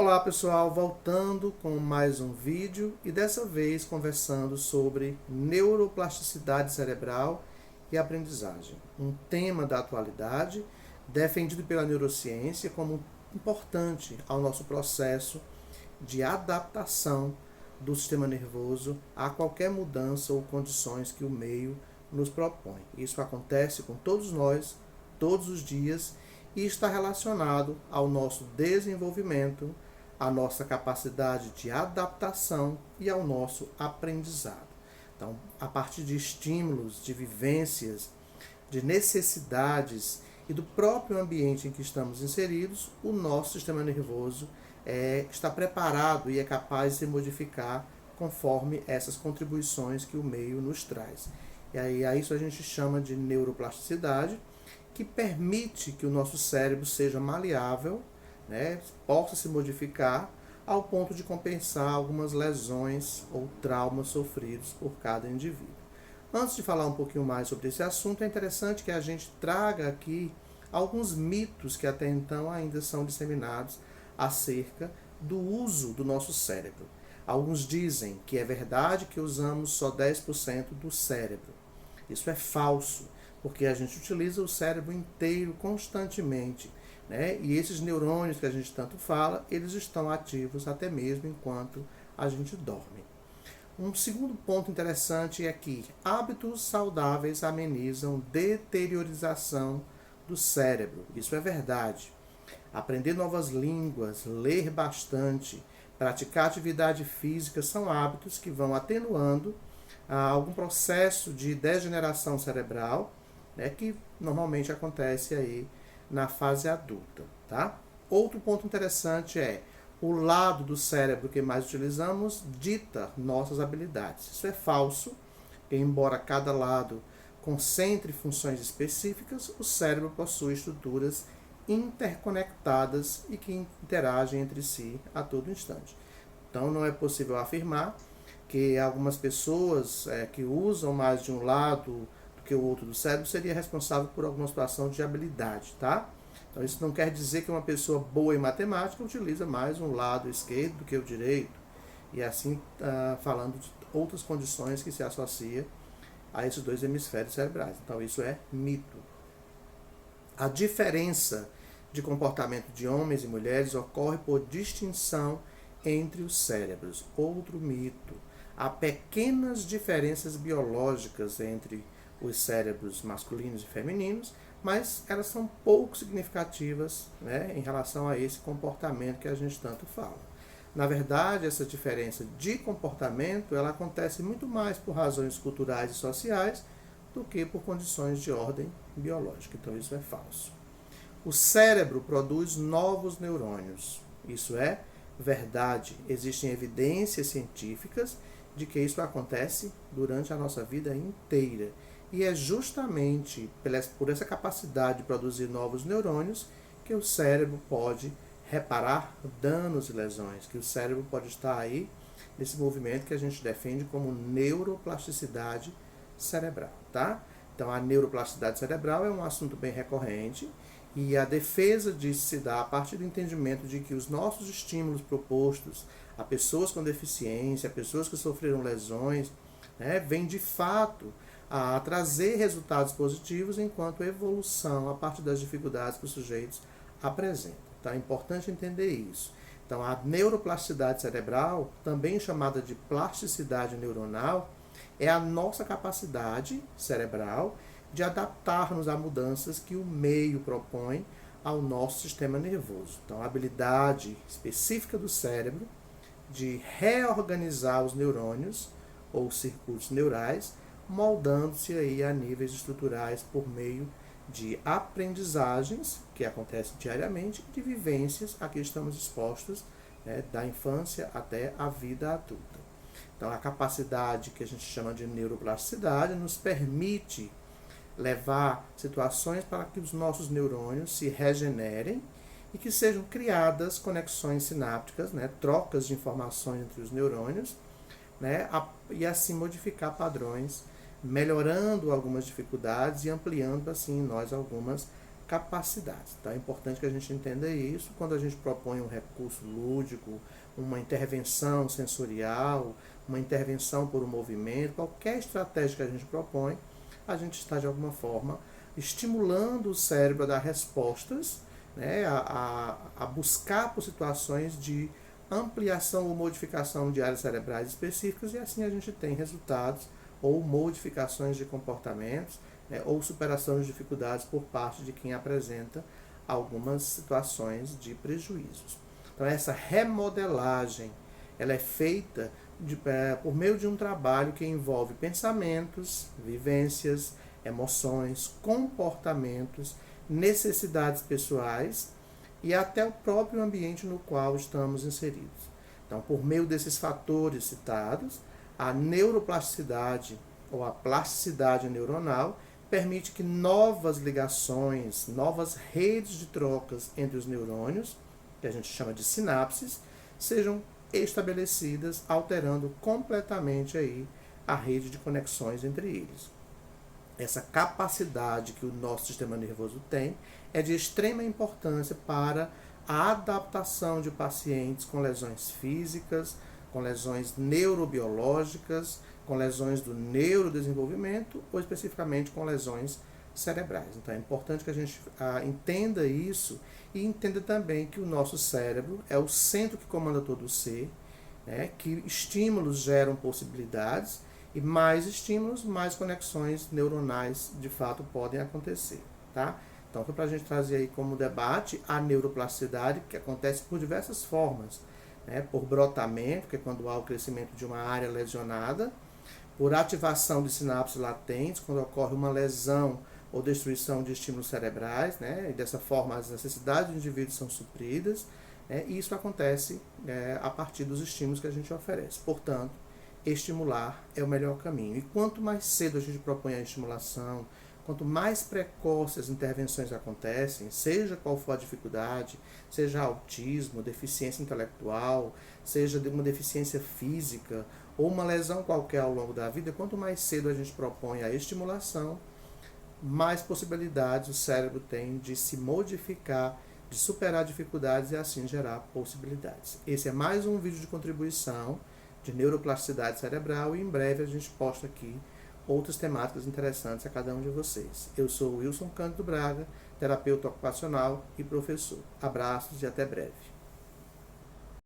Olá pessoal, voltando com mais um vídeo e dessa vez conversando sobre neuroplasticidade cerebral e aprendizagem. Um tema da atualidade defendido pela neurociência como importante ao nosso processo de adaptação do sistema nervoso a qualquer mudança ou condições que o meio nos propõe. Isso acontece com todos nós, todos os dias, e está relacionado ao nosso desenvolvimento, à nossa capacidade de adaptação e ao nosso aprendizado. Então, a partir de estímulos, de vivências, de necessidades e do próprio ambiente em que estamos inseridos, o nosso sistema nervoso está preparado e é capaz de se modificar conforme essas contribuições que o meio nos traz. E aí, a isso a gente chama de neuroplasticidade, que permite que o nosso cérebro seja maleável, possa se modificar ao ponto de compensar algumas lesões ou traumas sofridos por cada indivíduo. Antes de falar um pouquinho mais sobre esse assunto, é interessante que a gente traga aqui alguns mitos que até então ainda são disseminados acerca do uso do nosso cérebro. Alguns dizem que é verdade que usamos só 10% do cérebro. Isso é falso, porque a gente utiliza o cérebro inteiro constantemente, e esses neurônios que a gente tanto fala, eles estão ativos até mesmo enquanto a gente dorme. Um segundo ponto interessante é que hábitos saudáveis amenizam deteriorização do cérebro. Isso é verdade. Aprender novas línguas, ler bastante, praticar atividade física são hábitos que vão atenuando algum processo de degeneração cerebral, que normalmente acontece aí na fase adulta, tá? Outro ponto interessante é o lado do cérebro que mais utilizamos dita nossas habilidades. Isso é falso, porque embora cada lado concentre funções específicas, o cérebro possui estruturas interconectadas e que interagem entre si a todo instante. Então não é possível afirmar que algumas pessoas que usam mais de um lado que o outro do cérebro seria responsável por alguma situação de habilidade, tá? Então isso não quer dizer que uma pessoa boa em matemática utiliza mais um lado esquerdo do que o direito, e assim falando de outras condições que se associam a esses dois hemisférios cerebrais. Então isso é mito. A diferença de comportamento de homens e mulheres ocorre por distinção entre os cérebros. Outro mito. Há pequenas diferenças biológicas entre os cérebros masculinos e femininos, mas elas são pouco significativas, em relação a esse comportamento que a gente tanto fala. Na verdade, essa diferença de comportamento ela acontece muito mais por razões culturais e sociais do que por condições de ordem biológica. Então isso é falso. O cérebro produz novos neurônios. Isso é verdade. Existem evidências científicas de que isso acontece durante a nossa vida inteira. E é justamente por essa capacidade de produzir novos neurônios que o cérebro pode reparar danos e lesões, que o cérebro pode estar aí nesse movimento que a gente defende como neuroplasticidade cerebral, tá? Então a neuroplasticidade cerebral é um assunto bem recorrente e a defesa disso se dá a partir do entendimento de que os nossos estímulos propostos a pessoas com deficiência, a pessoas que sofreram lesões, vêm de fato a trazer resultados positivos enquanto evolução a partir das dificuldades que os sujeitos apresentam. Então é importante entender isso. Então a neuroplasticidade cerebral, também chamada de plasticidade neuronal, é a nossa capacidade cerebral de adaptar-nos a mudanças que o meio propõe ao nosso sistema nervoso. Então a habilidade específica do cérebro de reorganizar os neurônios ou circuitos neurais, moldando-se aí a níveis estruturais por meio de aprendizagens que acontecem diariamente e de vivências a que estamos expostos da infância até a vida adulta. Então a capacidade que a gente chama de neuroplasticidade nos permite levar situações para que os nossos neurônios se regenerem e que sejam criadas conexões sinápticas, trocas de informações entre os neurônios, e assim modificar padrões, melhorando algumas dificuldades e ampliando assim em nós algumas capacidades. Então é importante que a gente entenda isso quando a gente propõe um recurso lúdico, uma intervenção sensorial, uma intervenção por um movimento, qualquer estratégia que a gente propõe, a gente está de alguma forma estimulando o cérebro a dar respostas, né, a buscar por situações de ampliação ou modificação de áreas cerebrais específicas, e assim a gente tem resultados ou modificações de comportamentos, né, ou superação de dificuldades por parte de quem apresenta algumas situações de prejuízos. Então essa remodelagem ela é feita por meio de um trabalho que envolve pensamentos, vivências, emoções, comportamentos, necessidades pessoais e até o próprio ambiente no qual estamos inseridos. Então, por meio desses fatores citados, a neuroplasticidade ou a plasticidade neuronal permite que novas ligações, novas redes de trocas entre os neurônios, que a gente chama de sinapses, sejam estabelecidas, alterando completamente aí a rede de conexões entre eles. Essa capacidade que o nosso sistema nervoso tem é de extrema importância para a adaptação de pacientes com lesões físicas, com lesões neurobiológicas, com lesões do neurodesenvolvimento ou especificamente com lesões cerebrais. Então é importante que a gente entenda isso e entenda também que o nosso cérebro é o centro que comanda todo o ser, né, que estímulos geram possibilidades e mais estímulos, mais conexões neuronais de fato podem acontecer, tá? Então, para a gente trazer aí como debate a neuroplasticidade, que acontece por diversas formas, né? Por brotamento, que é quando há o crescimento de uma área lesionada, por ativação de sinapses latentes, quando ocorre uma lesão ou destruição de estímulos cerebrais, né? E dessa forma as necessidades do indivíduo são supridas, né? E isso acontece a partir dos estímulos que a gente oferece. Portanto, estimular é o melhor caminho. E quanto mais cedo a gente propõe a estimulação, quanto mais precoce as intervenções acontecem, seja qual for a dificuldade, seja autismo, deficiência intelectual, seja de uma deficiência física ou uma lesão qualquer ao longo da vida, quanto mais cedo a gente propõe a estimulação, mais possibilidades o cérebro tem de se modificar, de superar dificuldades e assim gerar possibilidades. Esse é mais um vídeo de contribuição de neuroplasticidade cerebral e em breve a gente posta aqui outras temáticas interessantes a cada um de vocês. Eu sou Wilson Cândido Braga, terapeuta ocupacional e professor. Abraços e até breve.